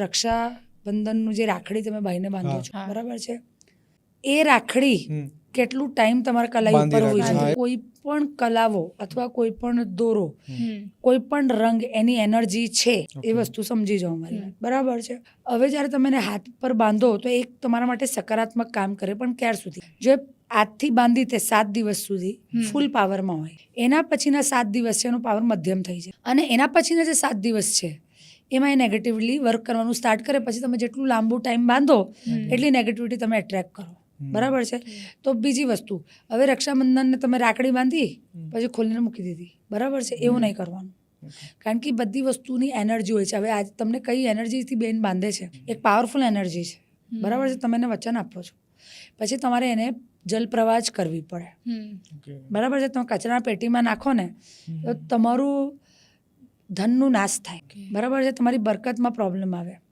રક્ષાબંધનનું જે રાખડી તમે ભાઈને બાંધો છો, બરાબર છે, એ રાખડી કેટલું ટાઈમ તમારા કલાઈ ઉપર હોય છે. કોઈ પણ કલાવો અથવા કોઈ પણ દોરો, કોઈ પણ રંગ, એની એનર્જી છે, એ વસ્તુ સમજી જાઓ મારી વાત, બરાબર છે. હવે જ્યારે તમે એને હાથ પર બાંધો તો એક તમારા માટે સકારાત્મક કામ કરે, પણ ક્યાર સુધી? જો આજથી બાંધી તે 7 દિવસ સુધી ફૂલ પાવરમાં હોય, એના પછીના 7 દિવસ છે એનો પાવર મધ્યમ થઈ જાય, અને એના પછીના જે 7 દિવસ છે એમાં એ નેગેટિવલી વર્ક કરવાનું સ્ટાર્ટ કરે. પછી તમે જેટલું લાંબુ ટાઈમ બાંધો એટલી નેગેટિવિટી તમે એટ્રેક્ટ કરો, બરાબર છે. તો બીજી વસ્તુ, હવે રક્ષાબંધનને તમે રાખડી બાંધી પછી ખોલીને મૂકી દીધી, બરાબર છે, એવું નહીં કરવાનું. કારણ કે બધી વસ્તુની એનર્જી હોય છે. હવે આજે તમને કઈ એનર્જીથી બેન બાંધે છે, એક પાવરફુલ એનર્જી છે, બરાબર છે. તમે એને વચન આપો છો, પછી તમારે એને જલપ્રવાહ જ કરવી પડે, બરાબર છે. તમે કચરા પેટીમાં નાખો ને તો તમારું ધનનું નાશ થાય, બરાબર છે, તમારી બરકતમાં પ્રોબ્લેમ આવે.